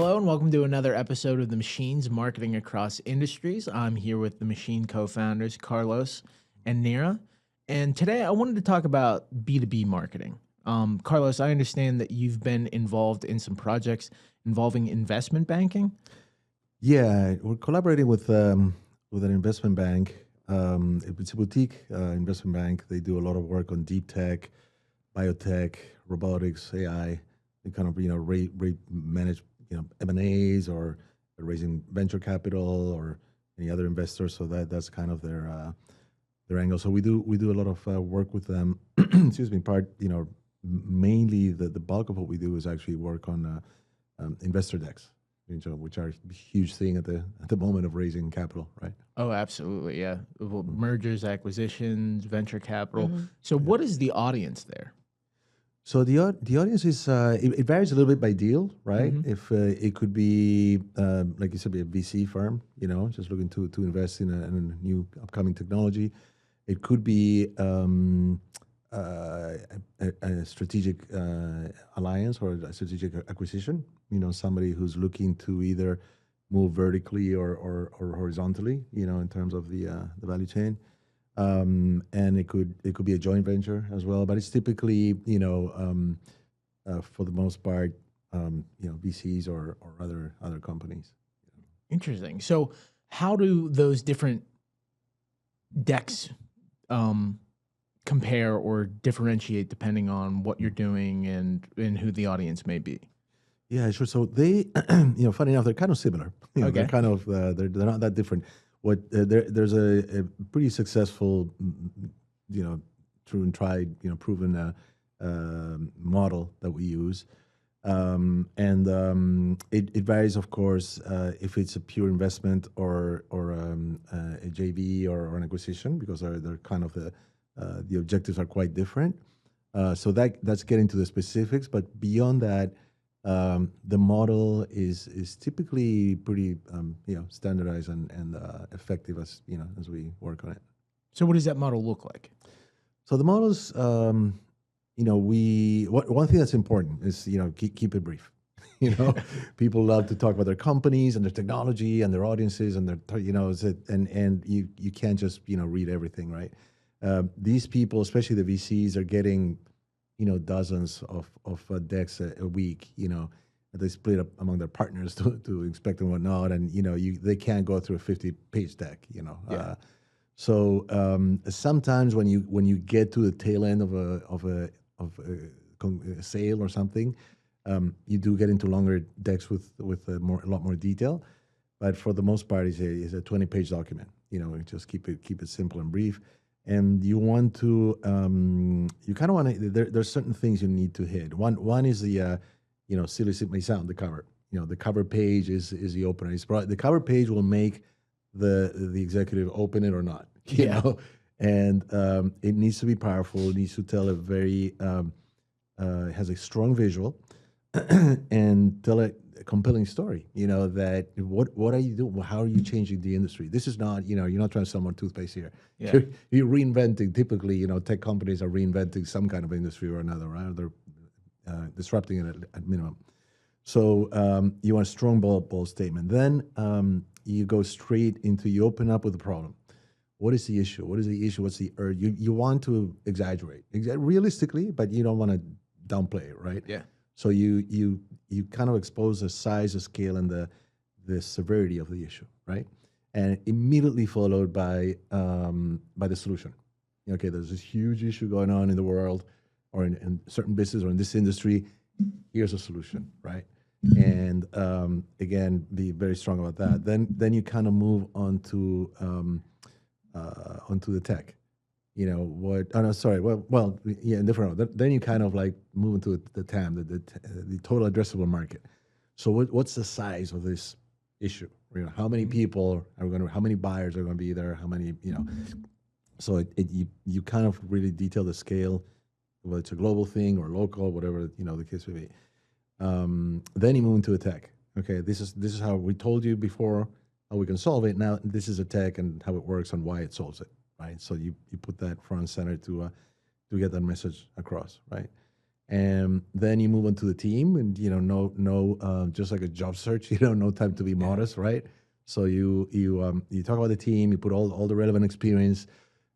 Hello and welcome to another episode of The Machines Marketing Across Industries. I'm here with the Machine co-founders, Carlos and Naera. And today I wanted to talk about B2B marketing. Carlos, I understand that you've been involved in some projects involving investment banking. Yeah, we're collaborating with an investment bank. It's a boutique investment bank. They do a lot of work on deep tech, biotech, robotics, AI. They kind of manage M&As or raising venture capital or any other investors. So that's kind of their angle. So we do a lot of work with them. Excuse me. Mainly the bulk of what we do is actually work on investor decks, which are a huge thing at the moment of raising capital, right? Oh, absolutely. Yeah. Well, mergers, acquisitions, venture capital. Mm-hmm. So what is the audience there? So the audience is it varies a little bit by deal, right? Mhm. If it could be like you said, be a VC firm, just looking to invest in a new upcoming technology. It could be a strategic alliance or a strategic acquisition. Somebody who's looking to either move vertically or horizontally, in terms of the value chain. And it could be a joint venture as well, but it's typically for the most part VCs or other companies. Interesting. So how do those different decks compare or differentiate depending on what you're doing and who the audience may be? Yeah, sure. So they, funny enough, they're kind of similar. They're Okay. kind of they're not that different. What there's a pretty successful, true and tried, proven model that we use. It varies, of course, if it's a pure investment or a JV or an acquisition, because they're kind of the objectives are quite different. So that's getting to the specifics, but beyond that, the model is typically pretty standardized and effective as we work on it. So what does that model look like? So the models, one thing that's important is keep it brief. People love to talk about their companies and their technology and their audiences and and you can't just read everything, right? These people, especially the VCs, are getting dozens of decks a week. They split up among their partners to inspect and whatnot, and they can't go through a 50-page deck. Yeah. So sometimes when you get to the tail end of a sale or something, you do get into longer decks with a lot more detail. But for the most part, it's a 20-page document. Just keep it simple and brief. And you want to you kind of want to. There's certain things you need to hit. One is the silly may sound, the cover. The cover page is the opener. The cover page will make the executive open it or not. You Yeah. know, and it needs to be powerful. It needs to tell a very has a strong visual and tell a compelling story. That what are you doing? How are you changing the industry? This is not you're not trying to sell more toothpaste here. Yeah. You're reinventing. Typically, tech companies are reinventing some kind of industry or another, right? They're disrupting it at minimum. So you want a strong bold statement. Then you go straight into, you open up with the problem. What is the issue? What is the issue? What's the urge? You want to exaggerate realistically, but you don't want to downplay it, right? Yeah. So you kind of expose the size, the scale, and the severity of the issue, right? And immediately followed by the solution. Okay, there's this huge issue going on in the world, or in certain business, or in this industry. Here's a solution, right? And again, be very strong about that. Then you kind of move onto the tech. What? Oh no, sorry. Well, yeah, in different order. Then you kind of like move into the TAM, the total addressable market. So what's the size of this issue? How many people are going to? How many buyers are going to be there? How many? So you kind of really detail the scale, whether it's a global thing or local, whatever the case may be. Then you move into a tech. Okay, this is how we told you before how we can solve it. Now this is a tech and how it works and why it solves it. Right. So you put that front and center to get that message across. Right. and then you move on to the team, and just like a job search, no time to be modest, right? So you talk about the team, you put all the relevant experience.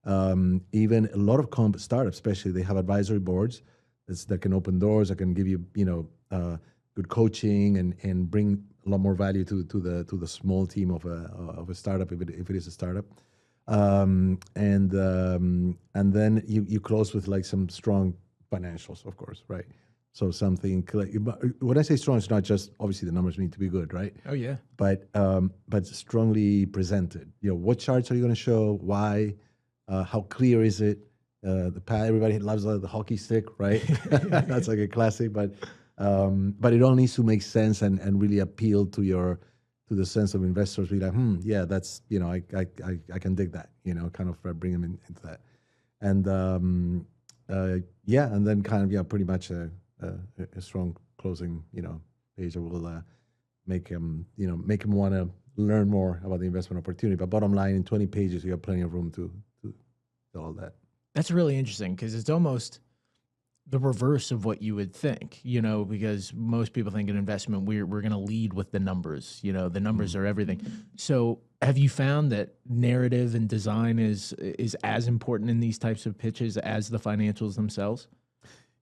Even a lot of startups, especially, they have advisory boards that can open doors, that can give you good coaching and bring a lot more value to the small team of a startup, if it is a startup. And then you close with like some strong financials, of course, right? So something when I say strong, it's not just obviously the numbers need to be good, right? Oh yeah. But strongly presented. What charts are you going to show? Why? How clear is it? The path, everybody loves the hockey stick, right? That's like a classic, but it all needs to make sense and really appeal to the sense of investors. Be like, yeah, that's I can dig that, kind of bring them into that, and yeah, and then kind of pretty much a strong closing page that will make them want to learn more about the investment opportunity. But bottom line, in 20 pages, you have plenty of room to all that. That's really interesting because it's almost the reverse of what you would think, because most people think in investment, we're going to lead with the numbers, the numbers are everything. So have you found that narrative and design is as important in these types of pitches as the financials themselves?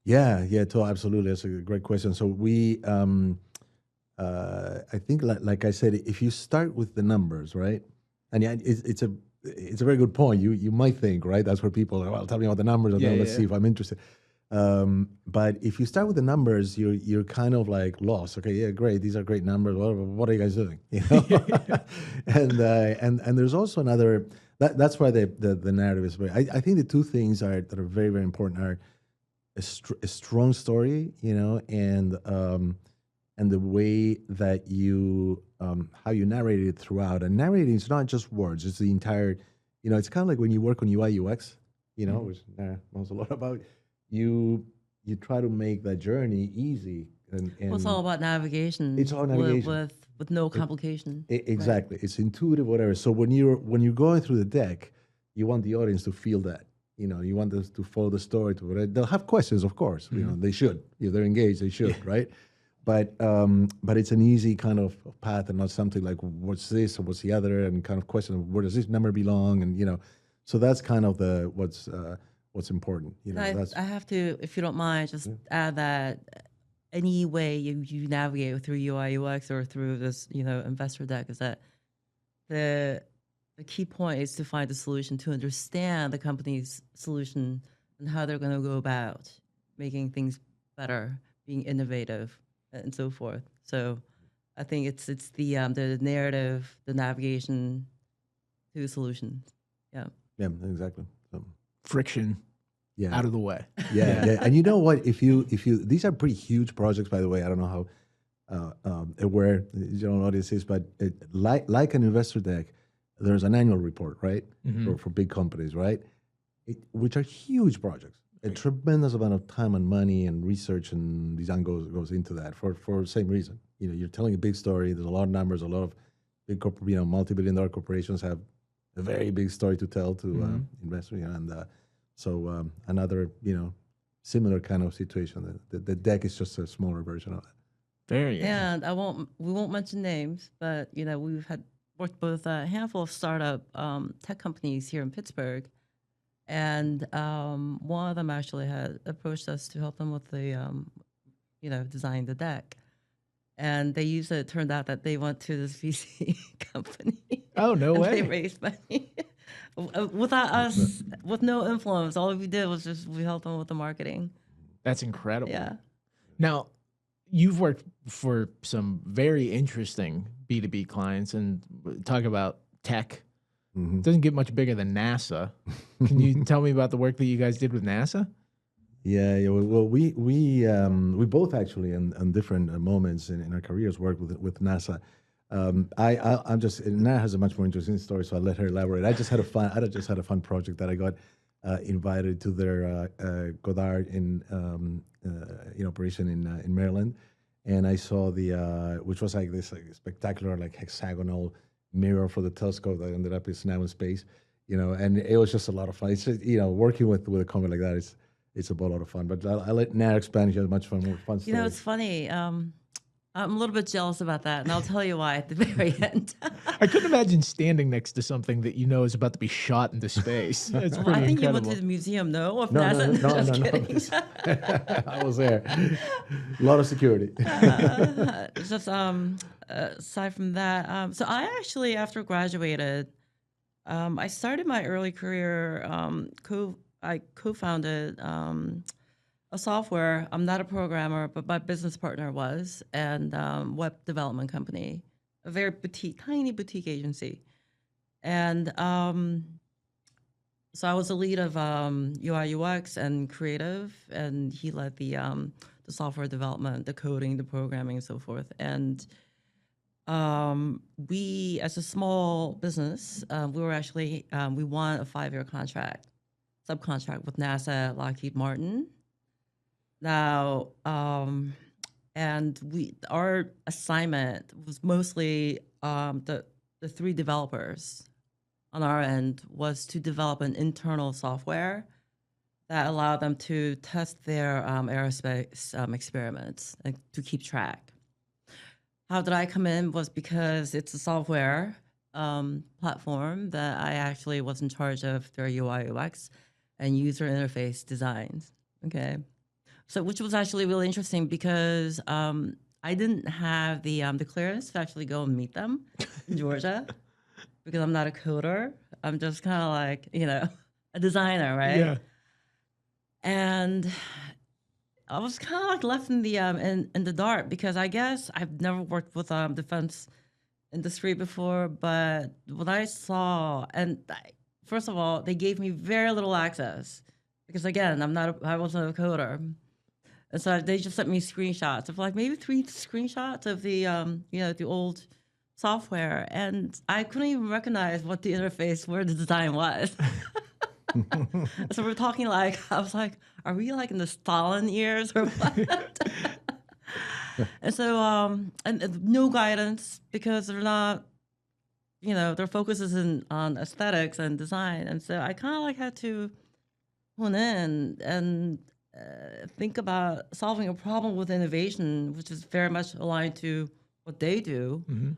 Yeah, absolutely. That's a great question. So I think, like I said, if you start with the numbers, right? And yeah, it's a very good point. You might think, right? That's where people are, well, tell me about the numbers, and then let's see if I'm interested. But if you start with the numbers, you're kind of like lost. Okay, yeah, great. These are great numbers. What are you guys doing? And there's also another. That's why the narrative is very. I think the two things that are very, very important are a strong story, and the way that how you narrate it throughout. And narrating is not just words; it's the entire. It's kind of like when you work on UI UX, which knows a lot about. You try to make that journey easy, and well, it's all about navigation. It's all navigation with no complication. Exactly, right. It's intuitive, whatever. So when you're going through the deck, you want the audience to feel that. You want us to follow the story. They'll have questions, of course. They should. If they're engaged, they should, right? But it's an easy kind of path, and not something like what's this or what's the other, and kind of question where does this number belong, and so that's kind of what's important. I have to, if you don't mind, just add that any way you navigate through UI UX or through this investor deck is that the key point is to find the solution, to understand the company's solution and how they're going to go about making things better, being innovative, and so forth. So I think it's the narrative, the navigation to solutions. Yeah. Yeah, exactly. So. Friction out of the way. Yeah. And you know what? If you these are pretty huge projects, by the way. I don't know how aware the general audience is, but like an investor deck, there's an annual report, right? For big companies, right? Which are huge projects. Right. A tremendous amount of time and money and research and design goes into that for the same reason. You're telling a big story. There's a lot of numbers. A lot of big multi-billion-dollar corporations have a very big story to tell to investors, and so another similar kind of situation. The deck is just a smaller version of it. Very. And we won't mention names, but we've worked with a handful of startup tech companies here in Pittsburgh, and one of them actually had approached us to help them with the design the deck. And they used it turned out that they went to this VC company. Oh, no way. They raised money without us, with no influence. All we did was just we helped them with the marketing. That's incredible. Yeah. Now, you've worked for some very interesting B2B clients, and talk about tech. It doesn't get much bigger than NASA. Can you tell me about the work that you guys did with NASA? Yeah. Well, we both actually, in different moments in our careers, worked with NASA. I'm just Naera has a much more interesting story, so I'll let her elaborate. I just had a fun project that I got invited to their Goddard in operation in Maryland, and I saw which was like this spectacular hexagonal mirror for the telescope that ended up now in space, and it was just a lot of fun. It's just, working with a company like that it's a lot of fun. But I'll let Naera expand. She has much more fun You know, stories. it's funny. I'm a little bit jealous about that, and I'll tell you why at the very end. I couldn't imagine standing next to something that you know is about to be shot into space. It's Well, pretty I think you incredible. went to the museum, no? Of No, NASA? Just kidding. I was there. A lot of security. Just aside from that, so I actually, after graduated, I started my early career. I co-founded a software. I'm not a programmer, but my business partner was, and web development company, a very boutique, tiny boutique agency, and so I was the lead of UI UX and creative, and he led the software development, the coding, the programming, and so forth. And we, as a small business, we were actually we won a 5-year contract, subcontract with NASA, Lockheed Martin. Now, and our assignment was mostly the 3 developers on our end was to develop an internal software that allowed them to test their aerospace experiments and to keep track. How did I come in was because it's a software platform that I actually was in charge of their UI UX and user interface designs. Okay. So, which was actually really interesting because I didn't have the clearance to actually go and meet them in Georgia because I'm not a coder. I'm just kind of like, you know, a designer, right? Yeah. And I was kind of like left in the dark because I guess I've never worked with defense industry before, but what I saw, first of all, they gave me very little access because again, I wasn't a coder. And so they just sent me screenshots of like maybe 3 screenshots of the, you know, the old software. And I couldn't even recognize what the interface, where the design was. So we're talking like, I was like, are we like in the Stalin years or what? And so, and no guidance because they're not, you know, their focus is on aesthetics and design. And so I kind of like had to hone in and think about solving a problem with innovation, which is very much aligned to what they do. Mm-hmm.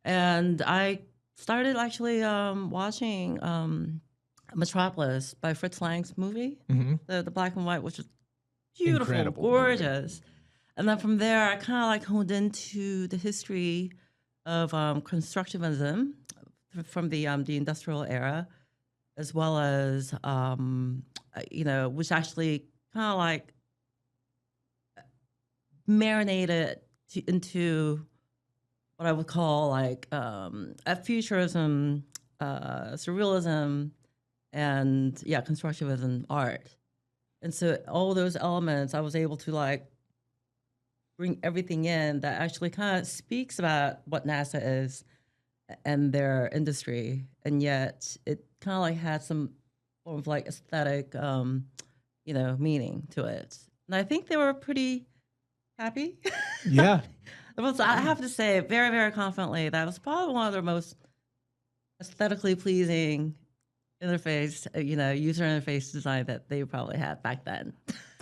And I started actually watching Metropolis by Fritz Lang's movie, Mm-hmm. the black and white, which is beautiful, Incredible gorgeous. And then from there, I kind of like honed into the history of constructivism from the industrial era, as well as you know, which actually kind of like marinated into what I would call like a futurism, surrealism, and yeah, constructivism art. And so all those elements, I was able to like bring everything in that actually kind of speaks about what NASA is and their industry, and yet it kind of like had some form of like aesthetic, you know, meaning to it. And I think they were pretty happy. Yeah. I have to say, very, very confidently, that was probably one of their most aesthetically pleasing interface, you know, user interface design that they probably had back then.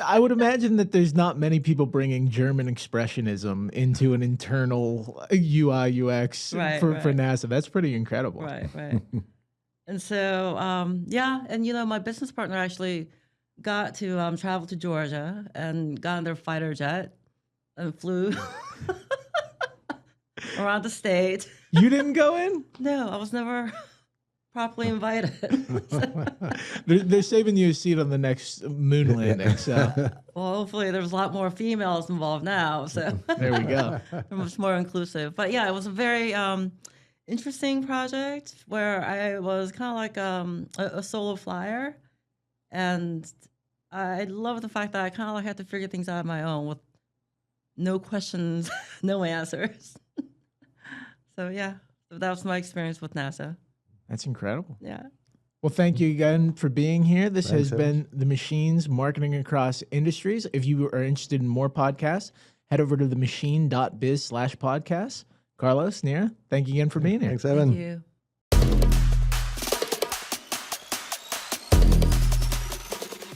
I would imagine that there's not many people bringing German expressionism into an internal UI UX Right, for right. NASA. That's pretty incredible. Right, right. And so, yeah, and you know, my business partner actually got to travel to Georgia and got on their fighter jet and flew around the state. You didn't go in? No, I was never properly invited. They're saving you a seat on the next moon landing. So Well, hopefully there's a lot more females involved now, so there we go. they're much more inclusive. But yeah, it was a very interesting project where I was kind of like a solo flyer, and I love the fact that I kind of like had to figure things out on my own with no questions, no answers. So yeah, so that was my experience with NASA. That's incredible. Yeah. Well, thank you again for being here. This Thanks, has been The Machines, Marketing Across Industries. If you are interested in more podcasts, head over to themachine.biz/podcast. Carlos, Naera, thank you again for being here. Thanks, Evan. Thank you.